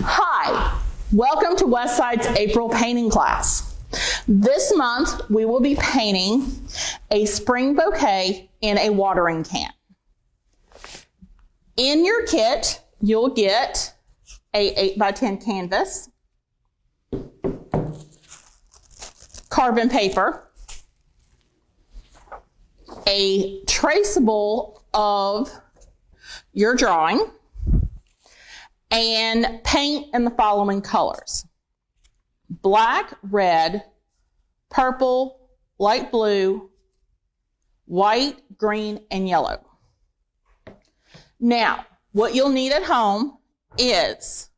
Hi, welcome to Westside's April painting class. This month we will be painting a spring bouquet in a watering can. In your kit, you'll get a 8x10 canvas, carbon paper, a traceable of your drawing, and paint in the following colors: black, red, purple, light blue, white, green, and yellow. Now, what you'll need at home is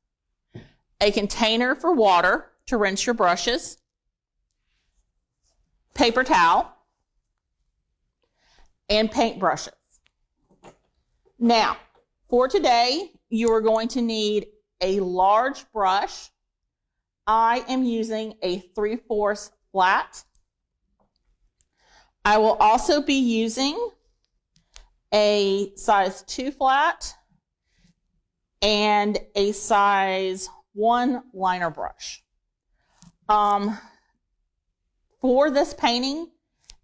a container for water to rinse your brushes, paper towel, and paint brushes. Now, for today, you are going to need a large brush. I am using a 3/4 flat. I will also be using a size 2 flat and a size 1 liner brush. For this painting,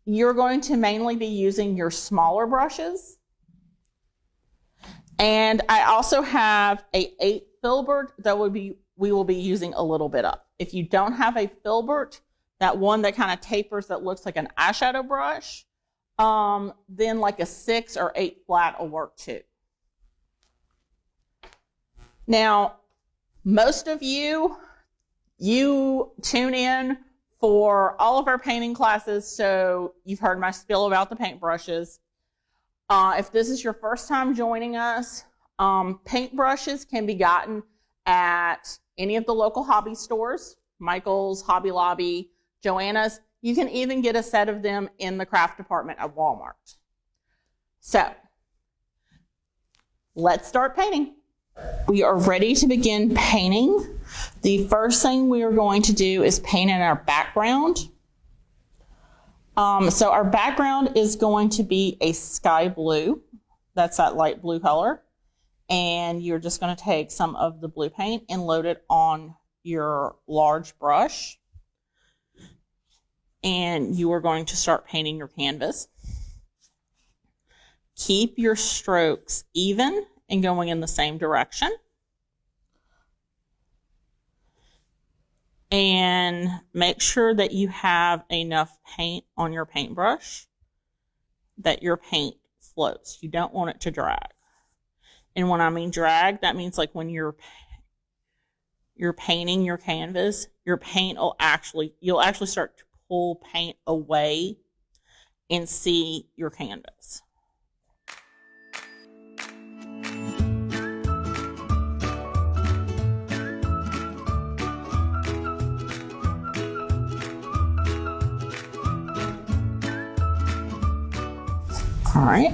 you're going to mainly be using your smaller brushes. And I also have a 8 filbert that we will be using a little bit of. If you don't have a filbert, that one that kind of tapers that looks like an eyeshadow brush, then like a 6 or 8 flat will work too. Now, most of you tune in for all of our painting classes, so you've heard my spiel about the paintbrushes. If this is your first time joining us, paintbrushes can be gotten at any of the local hobby stores, Michael's, Hobby Lobby, Joanna's. You can even get a set of them in the craft department at Walmart. So, let's start painting. We are ready to begin painting. The first thing we are going to do is paint in our background. So our background is going to be a sky blue. That's that light blue color. And you're just going to take some of the blue paint and load it on your large brush. And you are going to start painting your canvas. Keep your strokes even and going in the same direction. And make sure that you have enough paint on your paintbrush that your paint floats. You don't want it to drag. And when I mean drag, that means like when you're painting your canvas, your paint will you'll actually start to pull paint away and see your canvas. All right.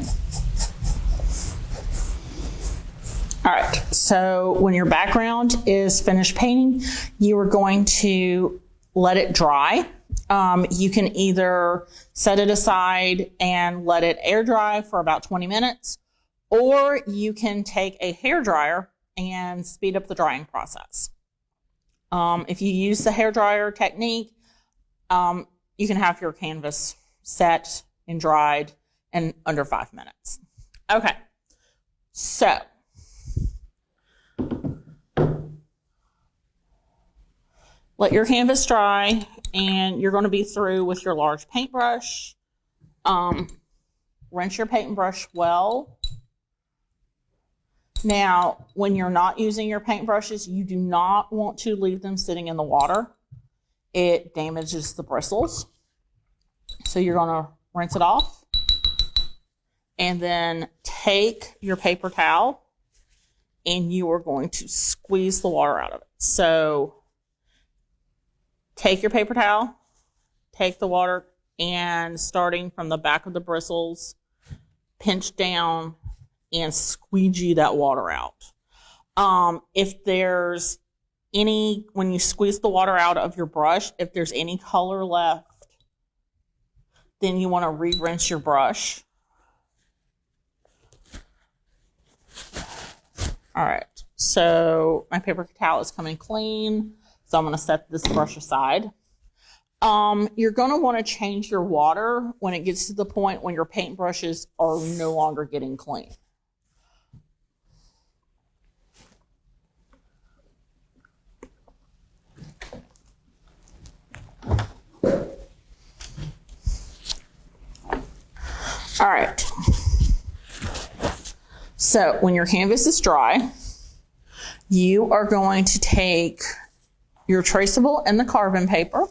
So when your background is finished painting, you are going to let it dry. You can either set it aside and let it air dry for about 20 minutes, or you can take a hair dryer and speed up the drying process. If you use the hair dryer technique, you can have your canvas set and dried in under 5 minutes. Okay, so let your canvas dry, and you're going to be through with your large paintbrush. Rinse your paintbrush well. Now, when you're not using your paintbrushes, you do not want to leave them sitting in the water. It damages the bristles. So you're going to rinse it off. And then take your paper towel and you are going to squeeze the water out of it. So take your paper towel, take the water, and starting from the back of the bristles, pinch down and squeegee that water out. If there's when you squeeze the water out of your brush, if there's any color left, then you want to re-rinse your brush. All right, so my paper towel is coming clean, so I'm going to set this brush aside. You're going to want to change your water when it gets to the point when your paintbrushes are no longer getting clean. All right. So when your canvas is dry, you are going to take your traceable and the carbon paper.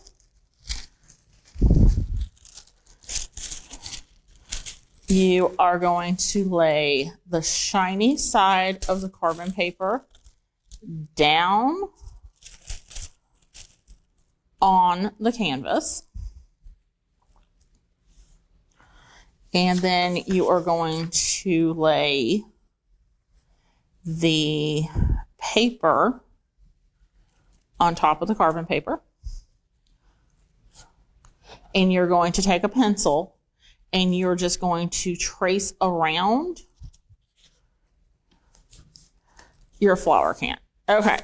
You are going to lay the shiny side of the carbon paper down on the canvas. And then you are going to lay the paper on top of the carbon paper. And you're going to take a pencil and you're just going to trace around your flower can. Okay.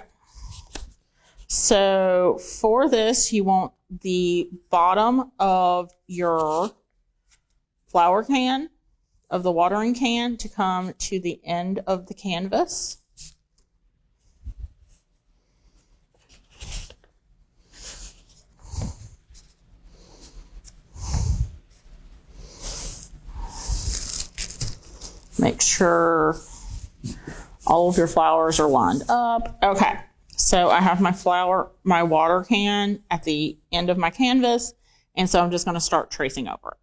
So for this, you want the bottom of your flower can, of the watering can, to come to the end of the canvas. Make sure all of your flowers are lined up. Okay, so I have my water can at the end of my canvas, and so I'm just going to start tracing over it.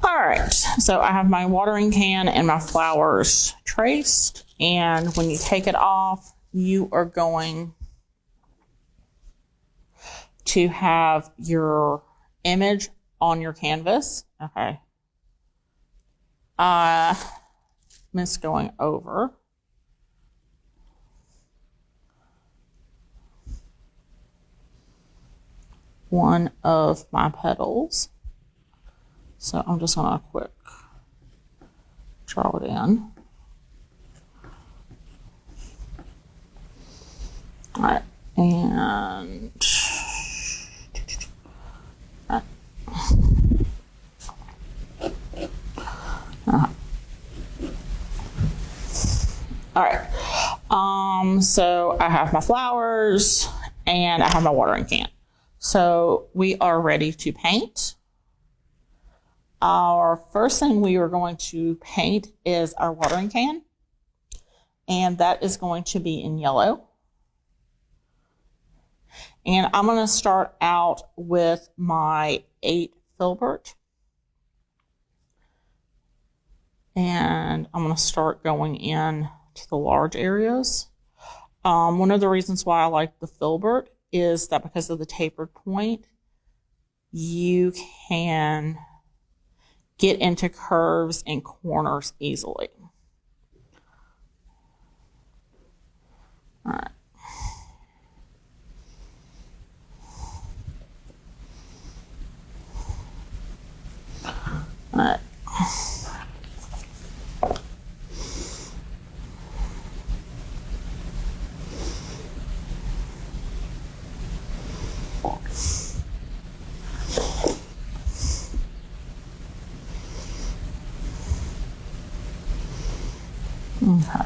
All right, so I have my watering can and my flowers traced, and when you take it off, you are going to have your image on your canvas. Okay. Missed going over. One of my petals. So I'm just going to quick draw it in. All right, and all right. So I have my flowers and I have my watering can. So we are ready to paint. Our first thing we are going to paint is our watering can, and that is going to be in yellow. And I'm going to start out with my 8 filbert, and I'm going to start going in to the large areas. One of the reasons why I like the filbert is that because of the tapered point, you can get into curves and corners easily. All right. All right. Okay.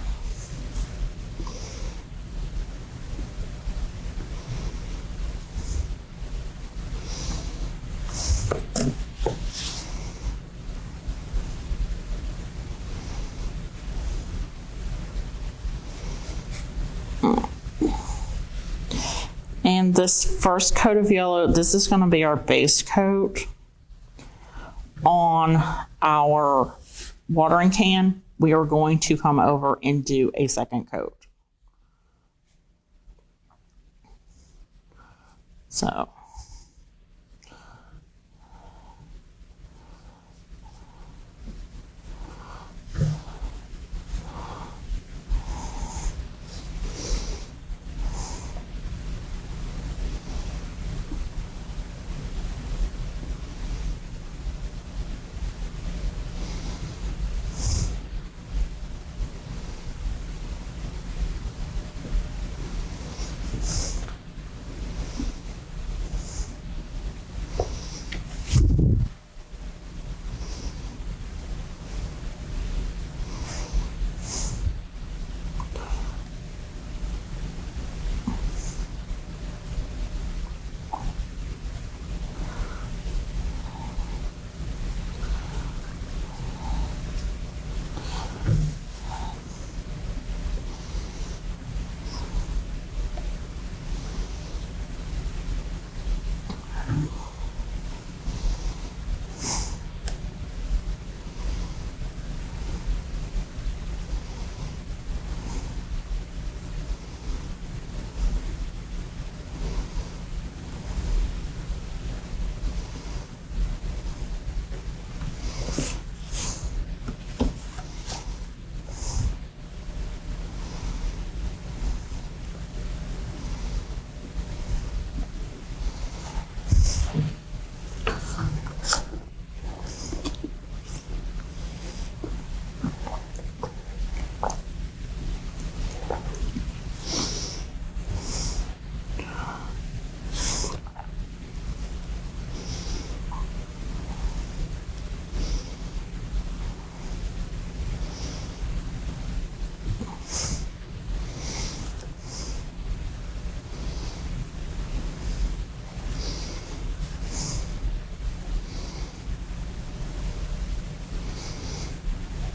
And this first coat of yellow, this is going to be our base coat on our watering can. We are going to come over and do a second coat. So.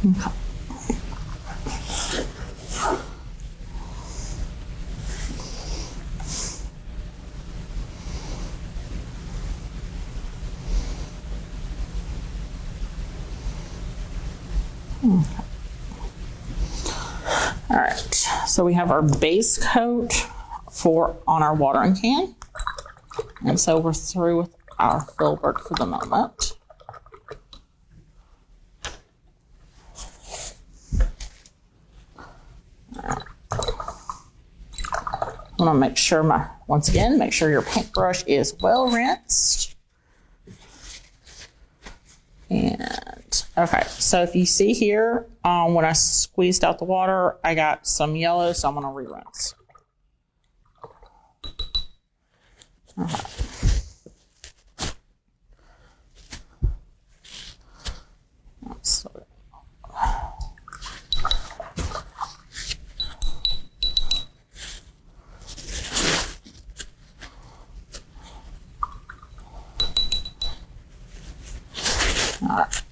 Okay. All right, so we have our base coat on our watering can. And so we're through with our filbert for the moment. I want to make sure once again, make sure your paintbrush is well rinsed. And okay, so if you see here, when I squeezed out the water, I got some yellow, so I'm going to re-rinse. Okay. So, all right.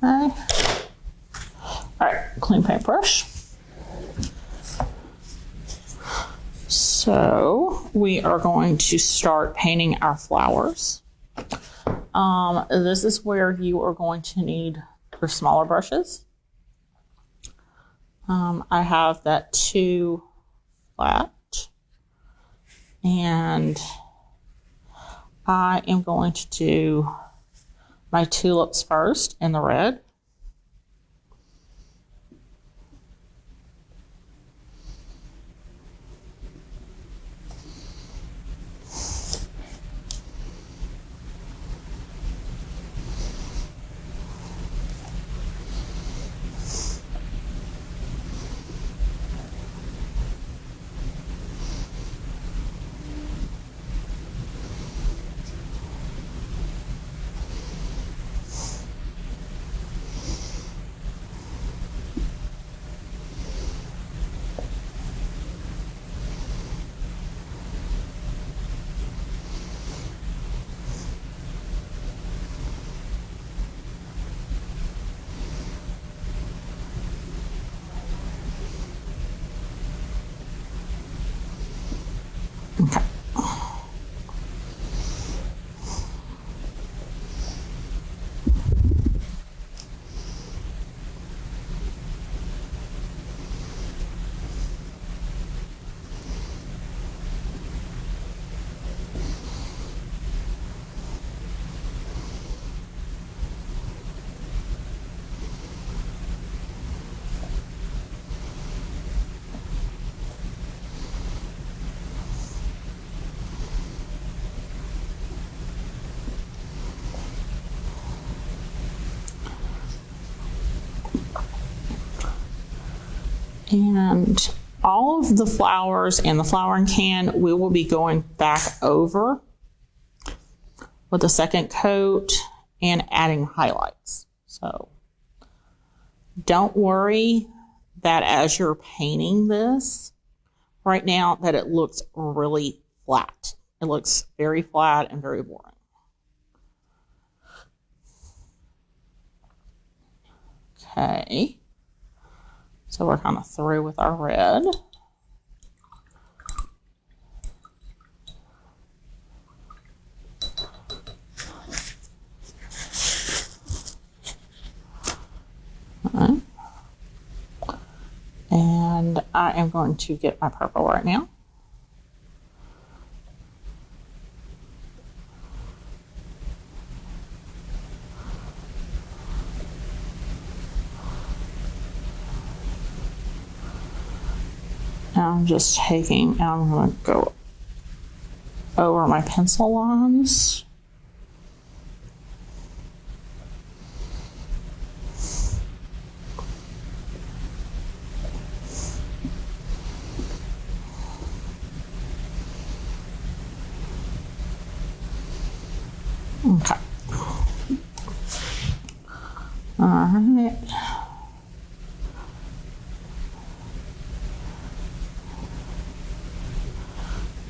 Okay. All right, clean paintbrush. So we are going to start painting our flowers. This is where you are going to need your smaller brushes. I have that 2 flat, and I am going to do my tulips first in the red. And all of the flowers and the flowering can, we will be going back over with a second coat and adding highlights. So don't worry that as you're painting this right now that it looks really flat. It looks very flat and very boring. Okay, so we're kind of through with our red. Right. And I am going to get my purple right now. I'm just taking, and I'm going to go over my pencil lines. Okay. All right.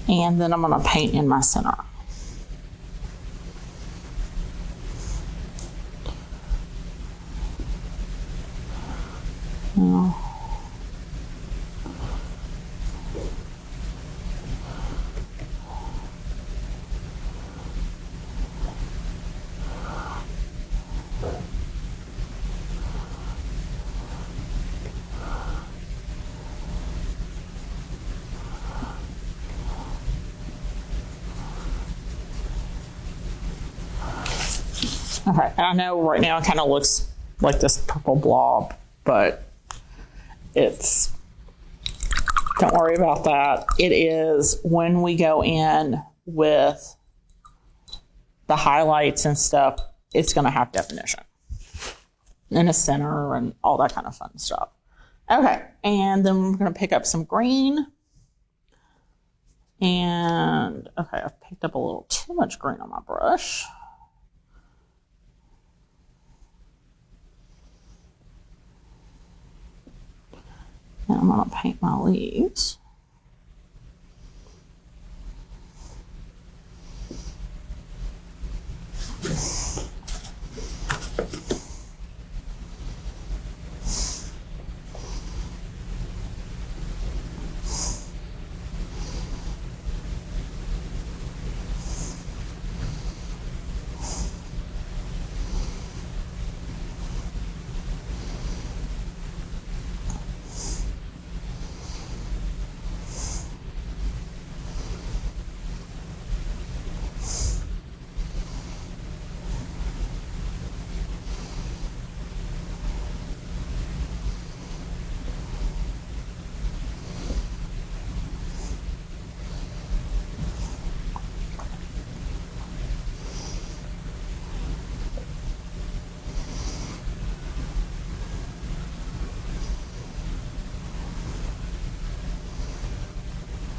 And then I'm going to paint in my center. Now, okay, I know right now it kind of looks like this purple blob, but it's, don't worry about that. It is when we go in with the highlights and stuff, it's going to have definition in a center and all that kind of fun stuff. Okay, and then we're going to pick up some green. And, okay, I've picked up a little too much green on my brush. And I'm going to paint my leaves.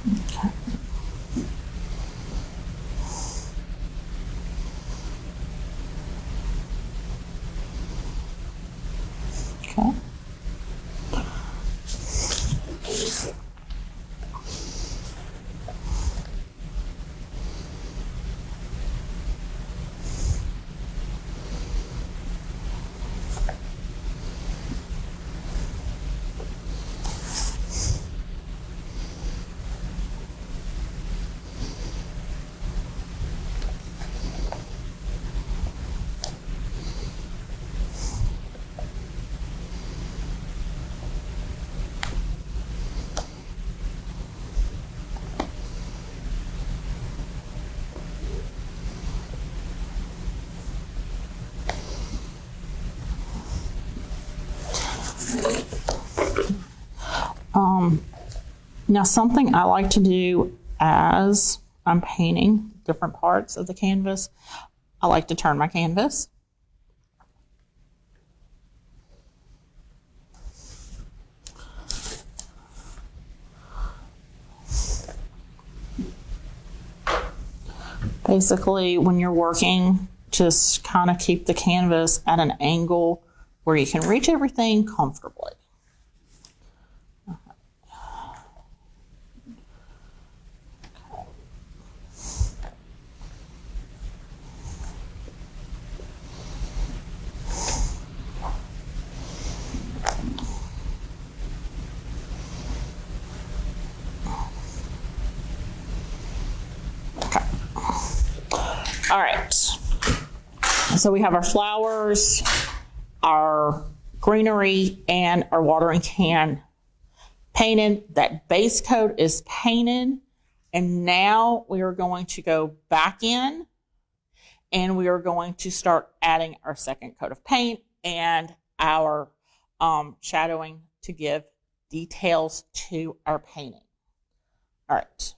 Okay. Okay. Now something I like to do as I'm painting different parts of the canvas, I like to turn my canvas. Basically, when you're working, just kind of keep the canvas at an angle where you can reach everything comfortably. All right, so we have our flowers, our greenery, and our watering can painted. That base coat is painted, and now we are going to go back in and we are going to start adding our second coat of paint and our shadowing to give details to our painting. All right.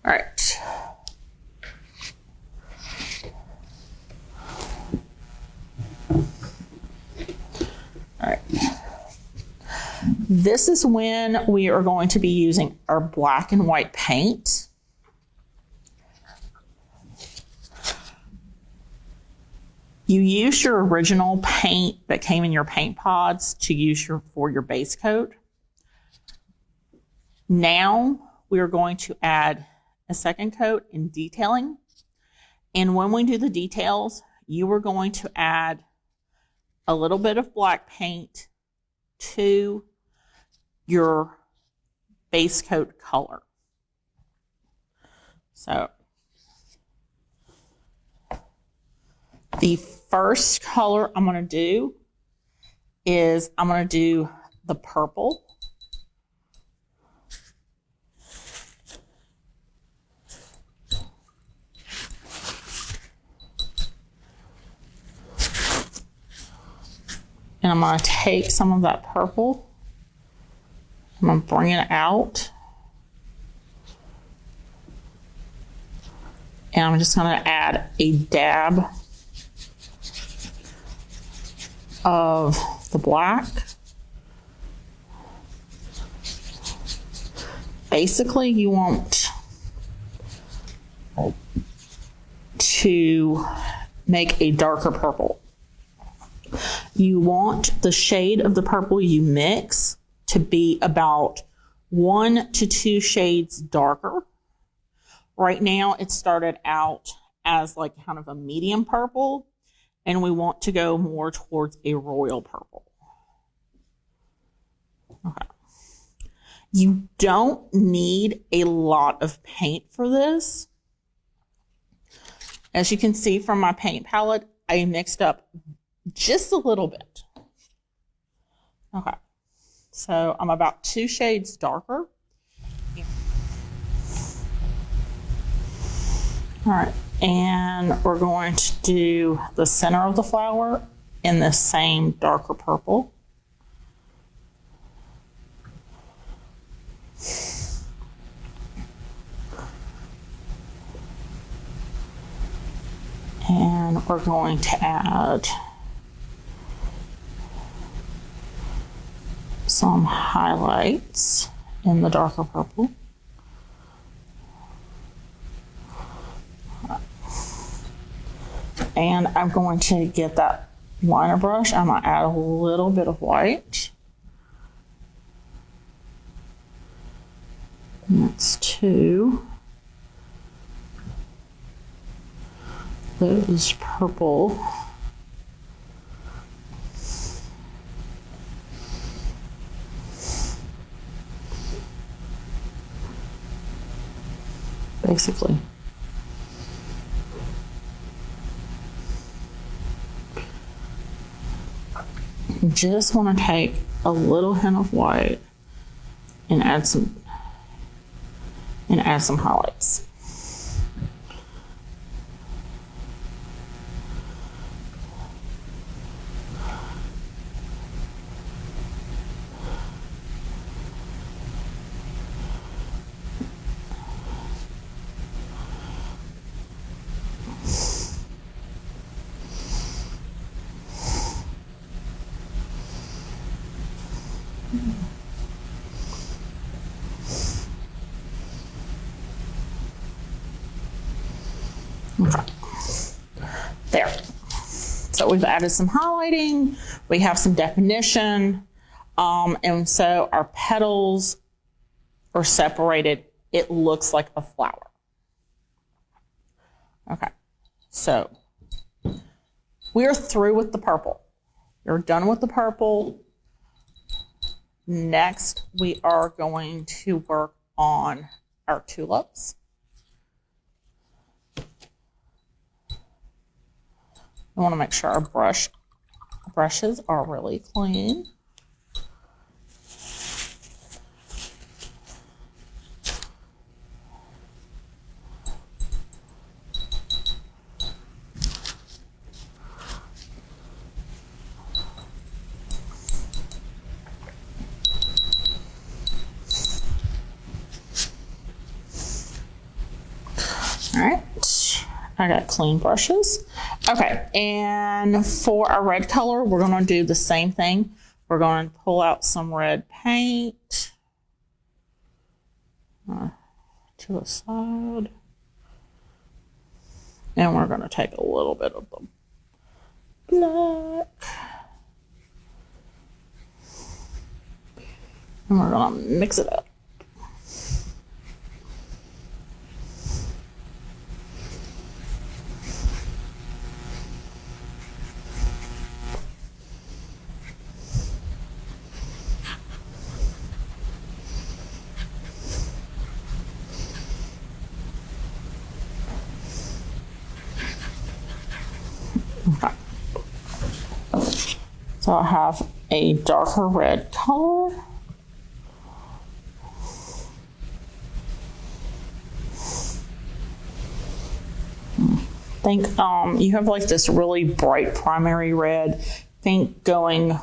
All right. All right. This is when we are going to be using our black and white paint. You use your original paint that came in your paint pods to use for your base coat. Now we are going to add a second coat in detailing. And when we do the details, you are going to add a little bit of black paint to your base coat color. So the first color I'm going to do is I'm going to do the purple. And I'm going to take some of that purple. I'm going to bring it out. And I'm just going to add a dab of the black. Basically, you want to make a darker purple. You want the shade of the purple you mix to be about 1 to 2 shades darker. Right now, it started out as like kind of a medium purple, and we want to go more towards a royal purple. Okay. You don't need a lot of paint for this. As you can see from my paint palette, I mixed up just a little bit. Okay, so I'm about 2 shades darker. All right, and we're going to do the center of the flower in the same darker purple. And we're going to add some highlights in the darker purple. And I'm going to get that liner brush. I'm going to add a little bit of white. And that's 2. Those purple. Basically. Just want to take a little hint of white and add some and add some highlights. Okay. There. So we've added some highlighting, we have some definition, and so our petals are separated. It looks like a flower. Okay, so we're through with the purple. You're done with the purple. Next, we are going to work on our tulips. I want to make sure our brushes are really clean. All right, I got clean brushes. Okay, and for our red color, we're going to do the same thing. We're going to pull out some red paint to the side. And we're going to take a little bit of the black. And we're going to mix it up. Okay. So I have a darker red color. Think you have like this really bright primary red. Think going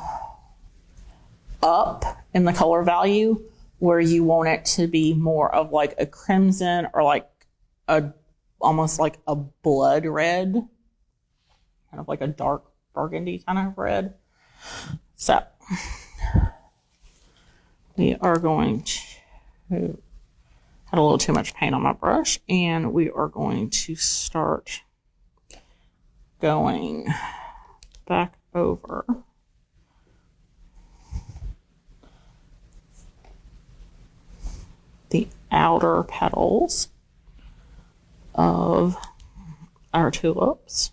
up in the color value where you want it to be more of like a crimson or like a almost like a blood red, kind of like a dark burgundy kind of red. So we are going to had a little too much paint on my brush, and we are going to start going back over the outer petals of our tulips.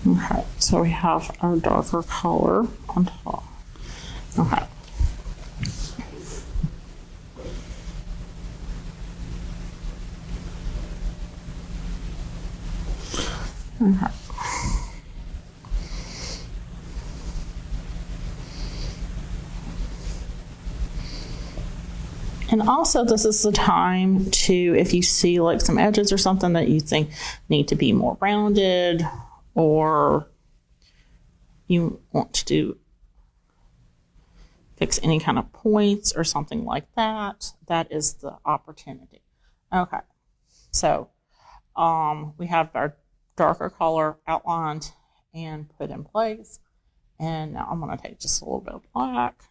Okay, so we have our darker color on top. Okay. Okay. And also, this is the time to, if you see like some edges or something that you think need to be more rounded, or you want to fix any kind of points or something like that, that is the opportunity. Okay, so we have our darker color outlined and put in place. And now I'm going to take just a little bit of black.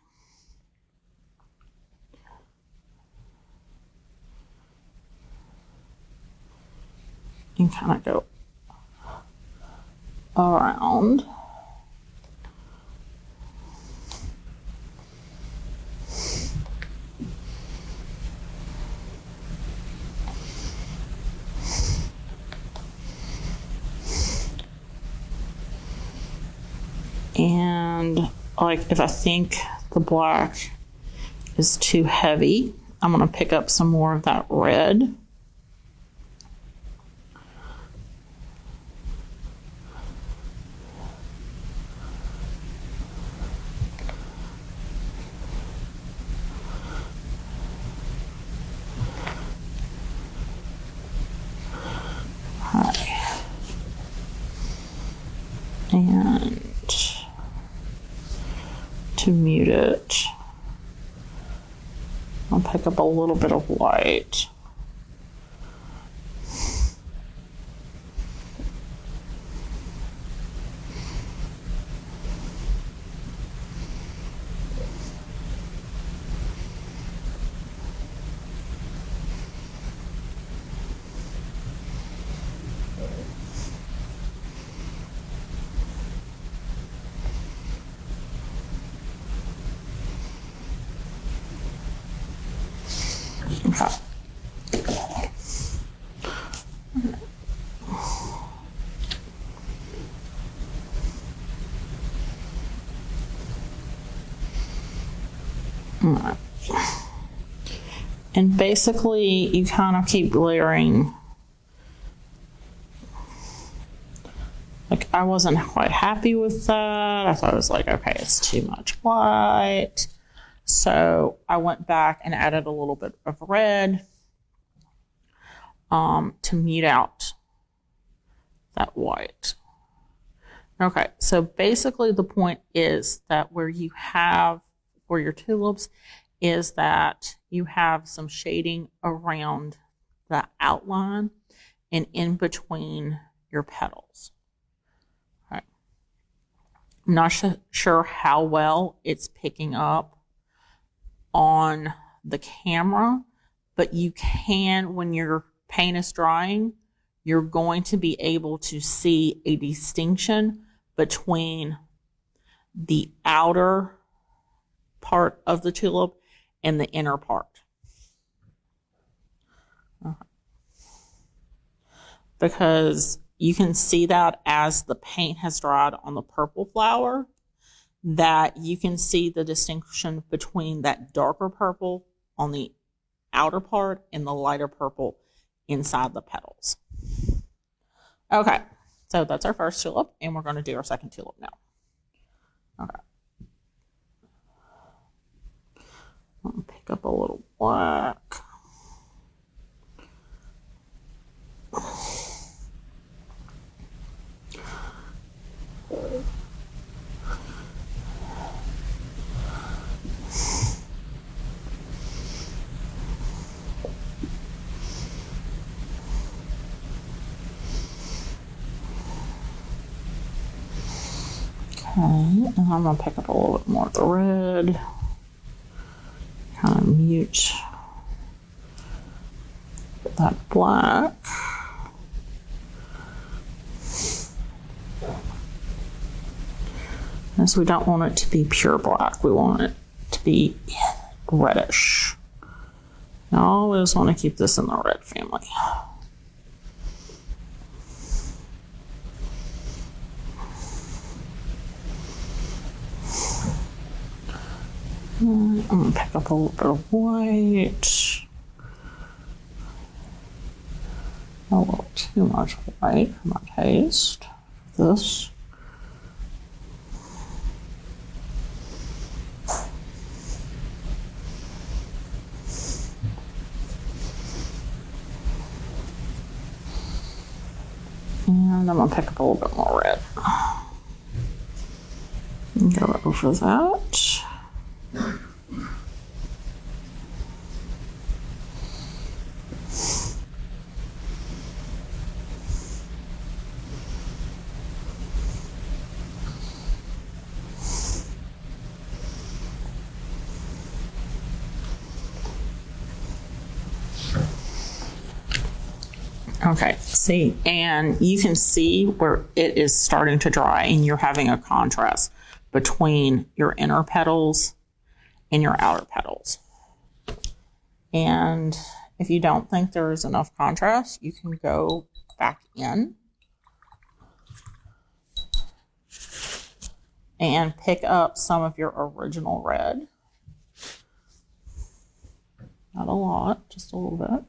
and kind of go around. And like if I think the black is too heavy, I'm going to pick up some more of that red. And to mute it, I'll pick up a little bit of white. Okay. All right. And basically you kind of keep layering. Like I wasn't quite happy with that. I thought it was like, okay, it's too much white. So I went back and added a little bit of red to mute out that white. Okay, so basically the point is that where you have for your tulips is that you have some shading around the outline and in between your petals. All right. I'm not sure how well it's picking up on the camera, but you can, when your paint is drying, you're going to be able to see a distinction between the outer part of the tulip and the inner part. Because you can see that as the paint has dried on the purple flower, that you can see the distinction between that darker purple on the outer part and the lighter purple inside the petals. Okay, so that's our first tulip, and we're going to do our second tulip now. Okay. I'll pick up a little black. Okay, and I'm going to pick up a little bit more of the red. Kind of mute that black. As we don't want it to be pure black, we want it to be reddish. I always want to keep this in the red family. I'm going to pick up a little bit of white. A little too much white for my taste. This. And I'm going to pick up a little bit more red. And go over that. Okay, see, and you can see where it is starting to dry and you're having a contrast between your inner petals and your outer petals. And if you don't think there is enough contrast, you can go back in and pick up some of your original red. Not a lot, just a little bit.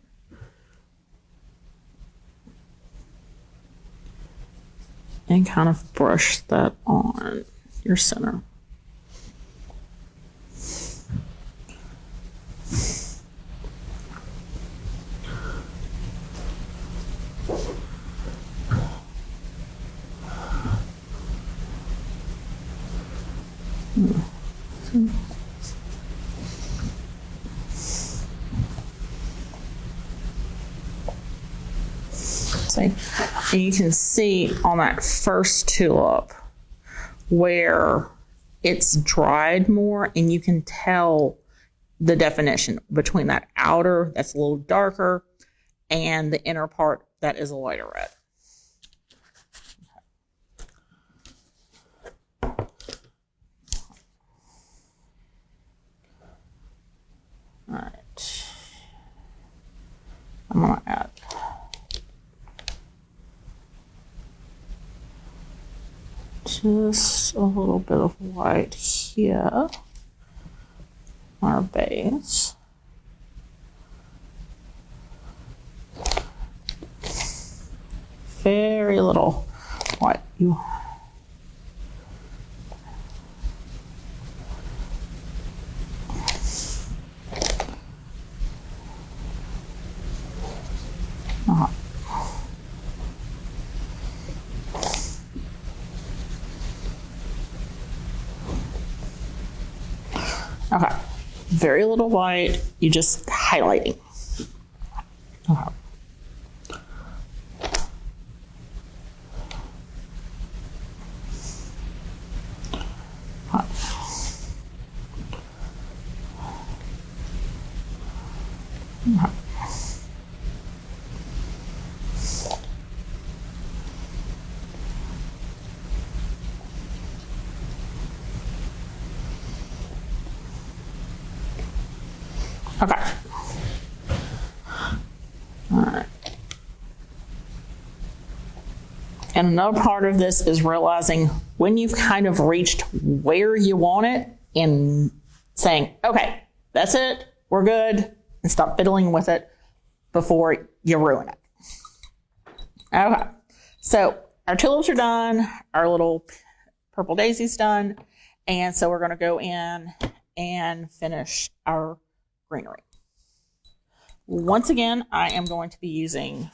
And kind of brush that on your center. See, and you can see on that first tulip where it's dried more, and you can tell the definition between that outer that's a little darker and the inner part that is a lighter red. All right, I'm gonna add just a little bit of white here on our base. Very little white. Okay, very little white, you just highlighting. Okay. Okay. All right. And another part of this is realizing when you've kind of reached where you want it and saying, okay, that's it, we're good, and stop fiddling with it before you ruin it. Okay. So our tulips are done, our little purple daisy's done, and so we're going to go in and finish our greenery. Once again, I am going to be using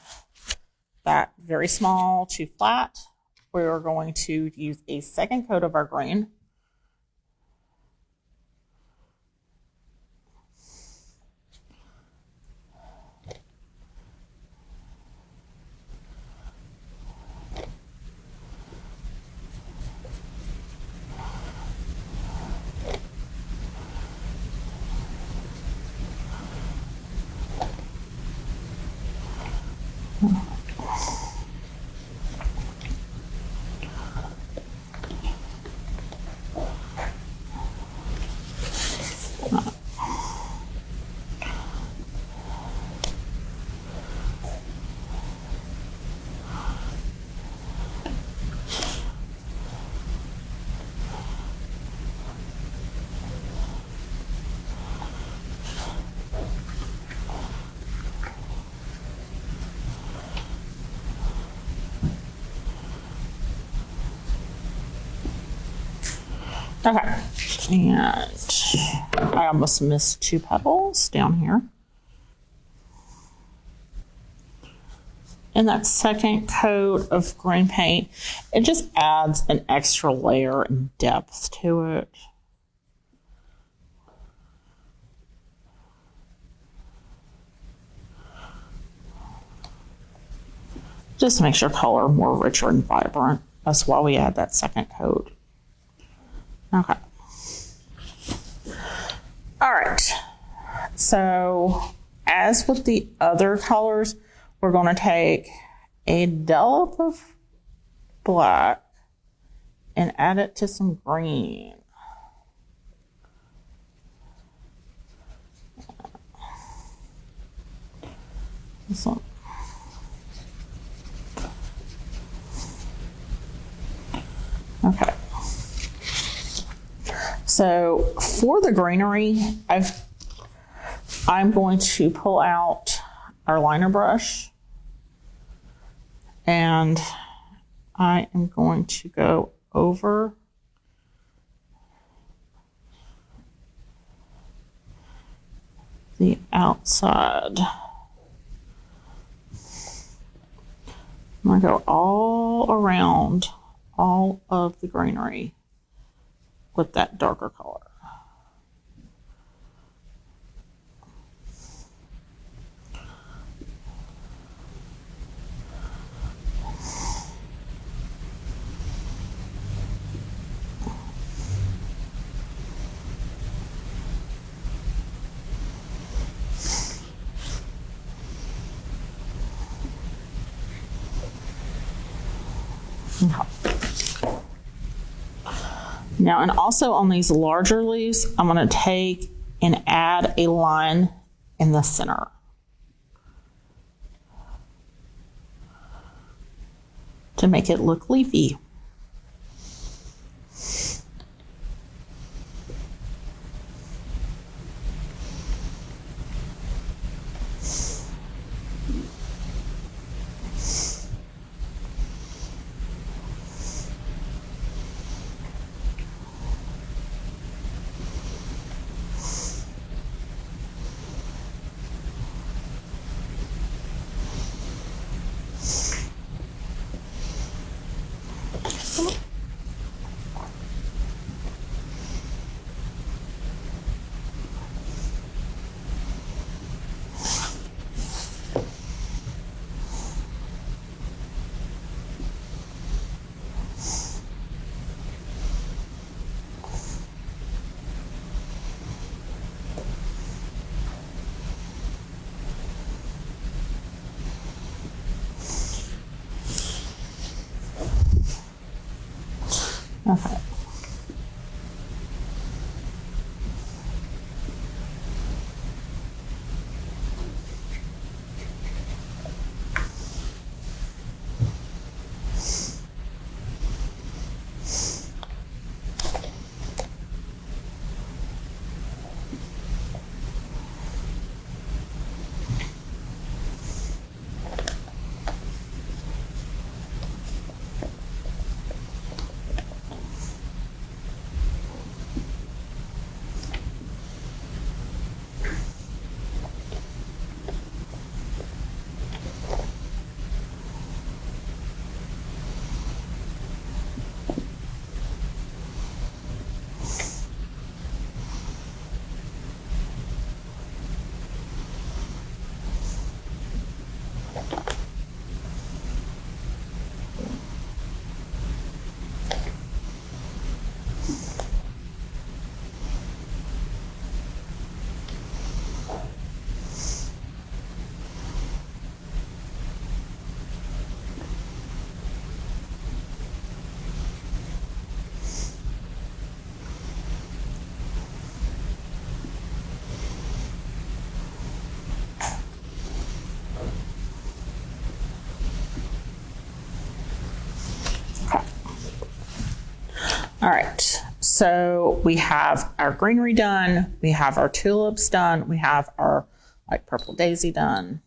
that very small to flat. We're going to use a second coat of our green. Okay, and I almost missed 2 petals down here. And that second coat of green paint, it just adds an extra layer and depth to it. Just makes your color more richer and vibrant. That's why we add that second coat. Okay. All right. So as with the other colors, we're going to take a dollop of black and add it to some green. This one. Okay. So for the greenery, I'm going to pull out our liner brush and I am going to go over the outside. I'm going to go all around all of the greenery with that darker color. Now, and also on these larger leaves, I'm going to take and add a line in the center. To make it look leafy. Okay. All right, so we have our greenery done, we have our tulips done, we have our like purple daisy done.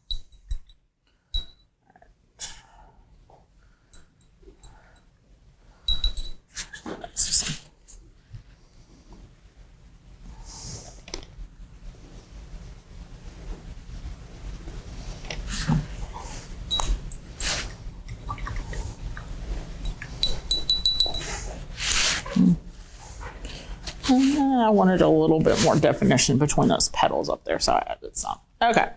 I wanted a little bit more definition between those petals up there, so I added some. Okay.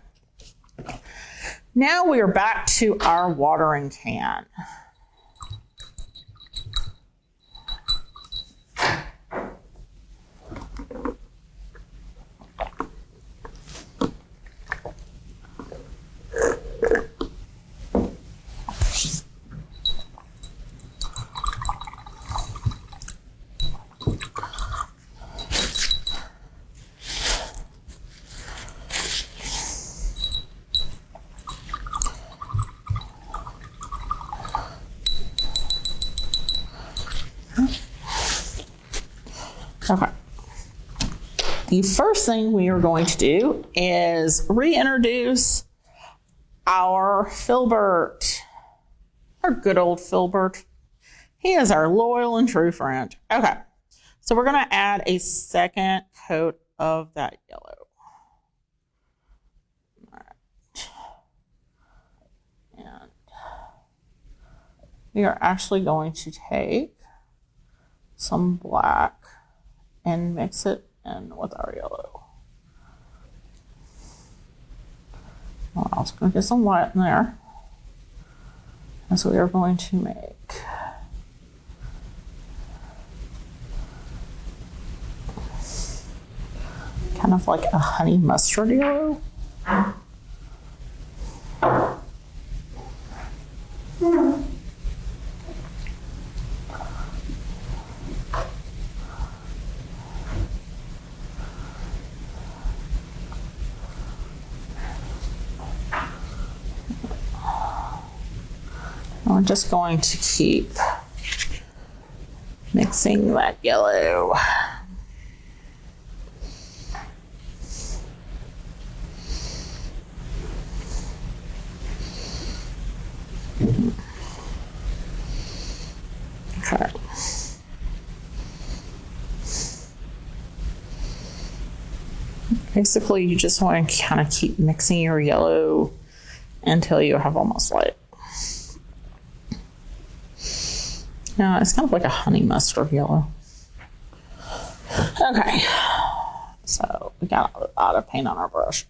Now we are back to our watering can. Okay. The first thing we are going to do is reintroduce our Filbert. Our good old Filbert. He is our loyal and true friend. Okay. So we're going to add a second coat of that yellow. All right. And we are actually going to take some black and mix it in with our yellow. I'm also going to get some white in there. And so we are going to make kind of like a honey mustard yellow. We're just going to keep mixing that yellow. Okay. Basically, you just want to kind of keep mixing your yellow until you have almost like, no, it's kind of like a honey mustard yellow. Okay, so we got a lot of paint on our brush.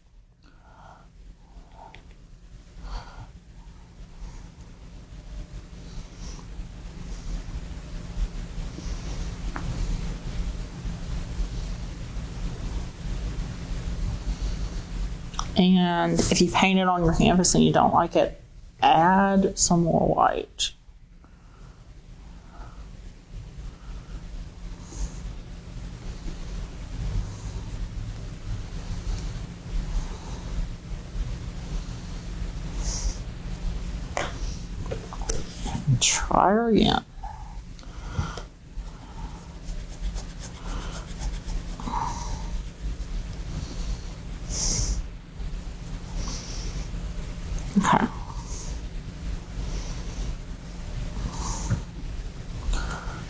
And if you paint it on your canvas and you don't like it, add some more white. And try her again. Okay.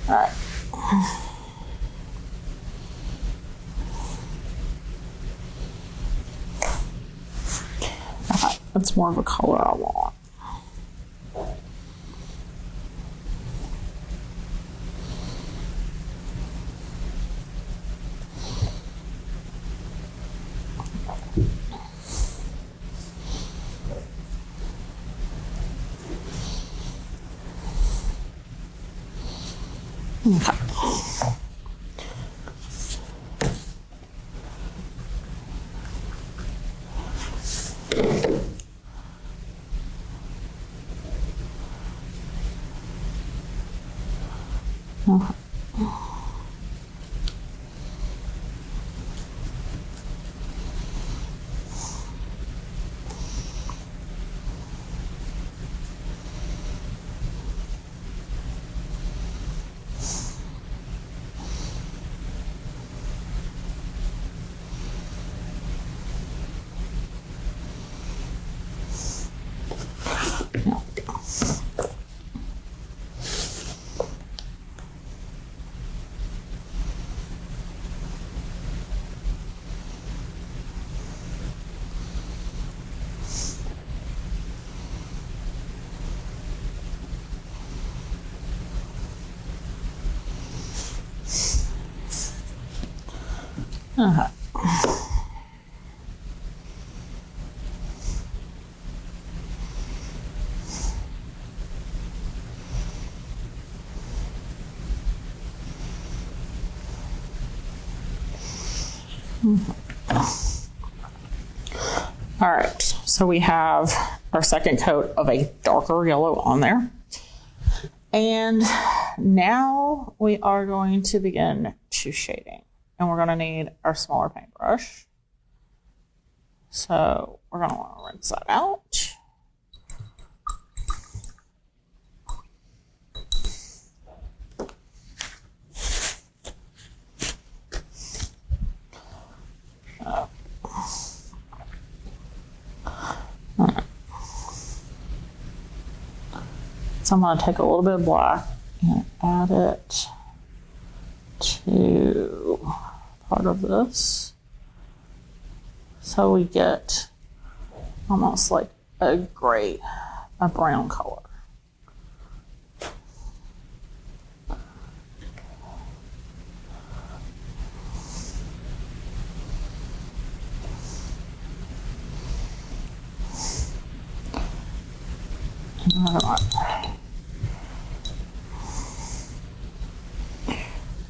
All right. Okay, that's more of a color I want. Okay. Okay. Yeah. Okay. All right, so we have our second coat of a darker yellow on there. And now we are going to begin to shading. And we're going to need our smaller paintbrush. So we're going to want to rinse that out. So I'm going to take a little bit of black and add it to part of this. So we get almost like a brown color.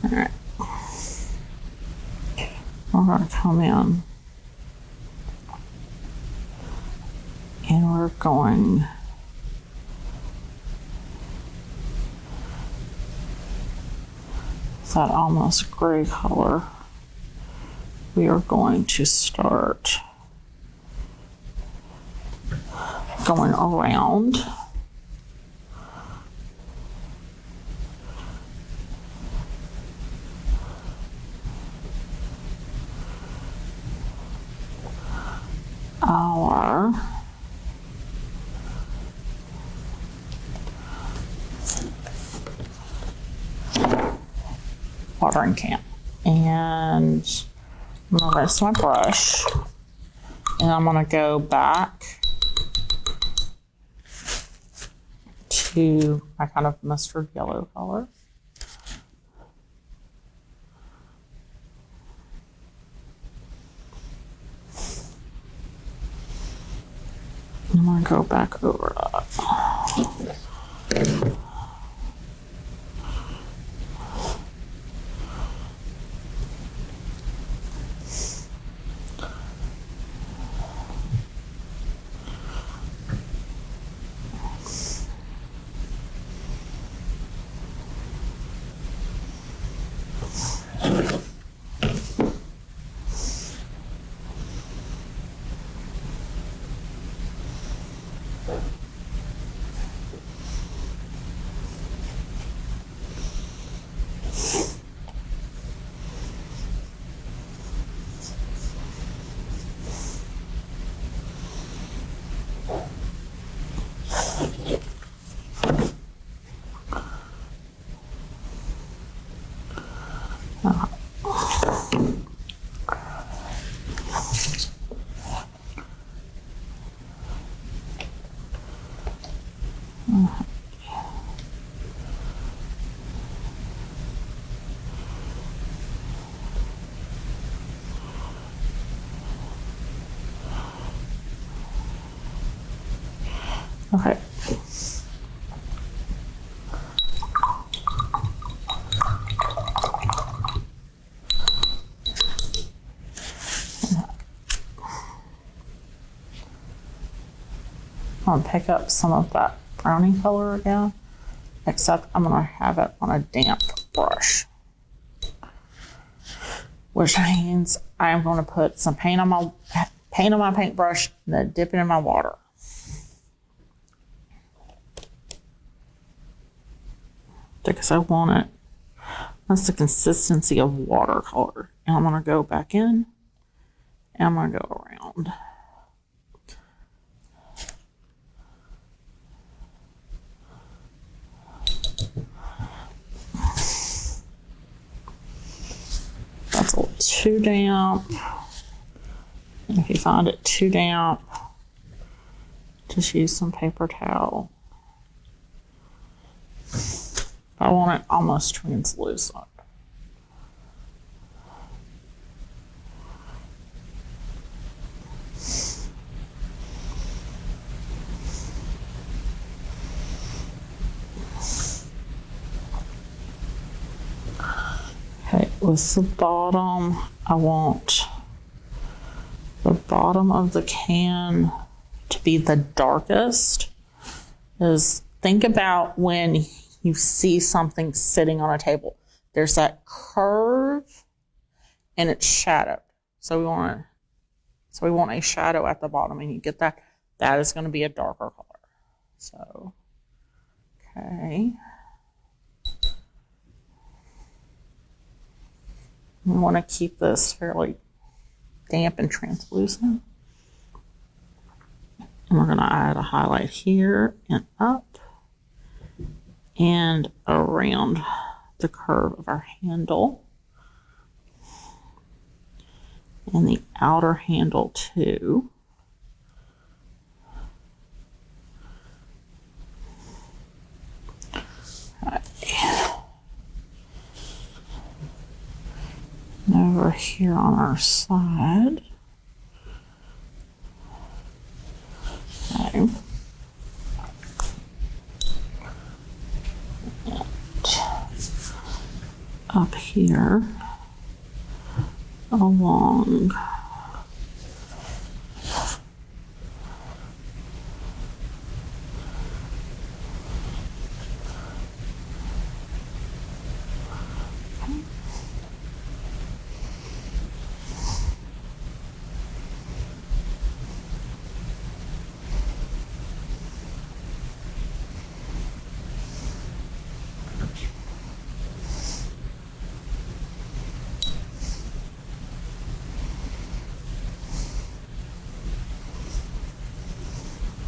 All right. We're going to come in and we're going that almost gray color. We are going to start going around our watering can. And I'm going to rinse my brush and I'm going to go back to my kind of mustard yellow color. I'm going to go back over that. Okay. I'm going to pick up some of that brownie color again, except I'm going to have it on a damp brush, which means I'm going to put some paint on my paintbrush and then dip it in my water. Because I want it. That's the consistency of watercolor. And I'm going to go back in and I'm going to go around. That's a little too damp. And if you find it too damp, just use some paper towel. I want it almost translucent. Okay, with the bottom, I want the bottom of the can to be the darkest. Think about when you see something sitting on a table. There's that curve and it's shadowed. So we want a shadow at the bottom, and you get that. That is going to be a darker color. So, okay. We want to keep this fairly damp and translucent. And we're going to add a highlight here and up. and around the curve of our handle. And the outer handle too. Right. And over here on our side. Okay. And up here along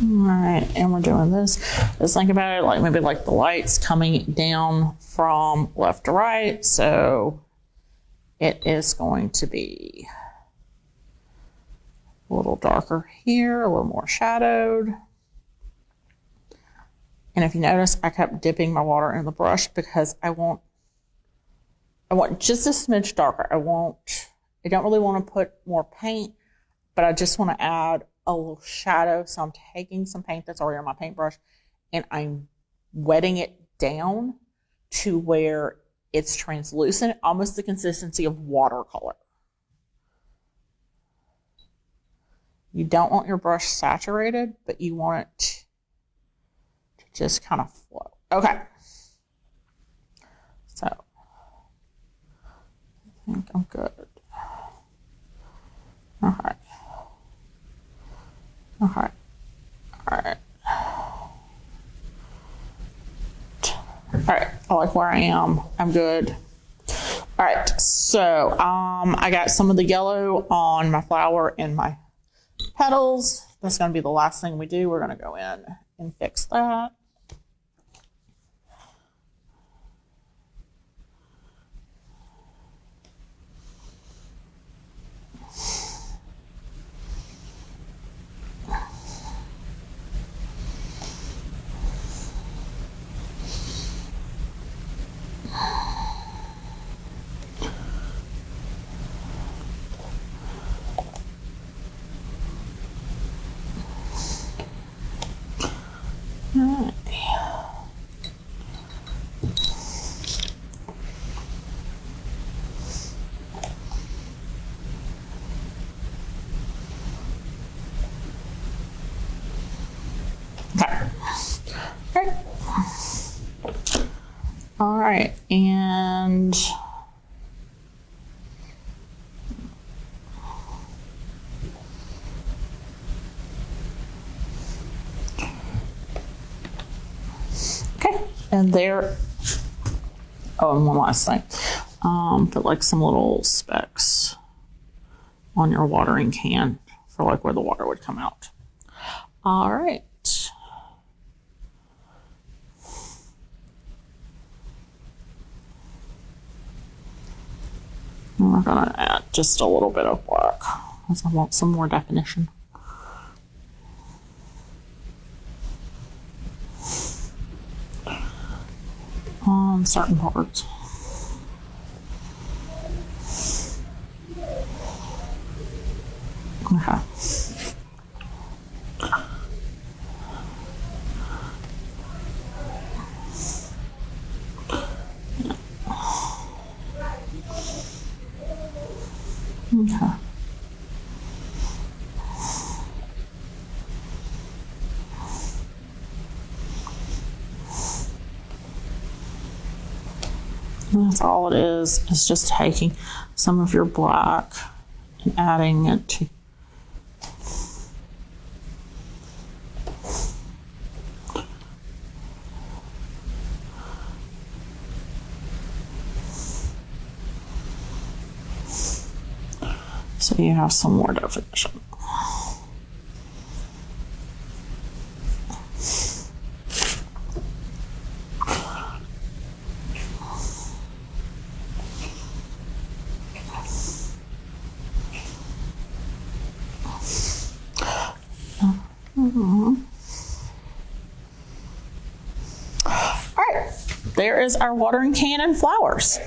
Alright, and we're doing this. Just think about it like maybe like the lights coming down from left to right. So it is going to be a little darker here, a little more shadowed. And if you notice, I kept dipping my water in the brush because I want just a smidge darker. I don't really want to put more paint, but I just want to add a little shadow. So I'm taking some paint that's already on my paintbrush and I'm wetting it down to where it's translucent, almost the consistency of watercolor. You don't want your brush saturated, but you want it to just kind of flow. Okay. So I think I'm good. All right. Okay. All right. All right. I like where I am. I'm good. All right. So I got some of the yellow on my flower and my petals. That's going to be the last thing we do. We're going to go in and fix that. All right, and okay, and there. Oh, and one last thing. Put like some little specks on your watering can for like where the water would come out. All right. And we're gonna add just a little bit of black because I want some more definition. On certain parts. Okay. Okay. That's all it is. It's just taking some of your black and adding it to so you have some more definition. there is our watering can and flowers.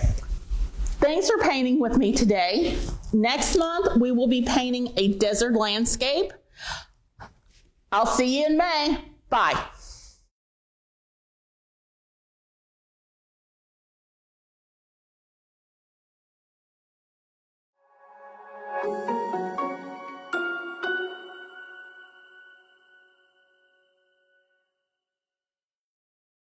Thanks for painting with me today. Next month, we will be painting a desert landscape. I'll see you in May. Bye.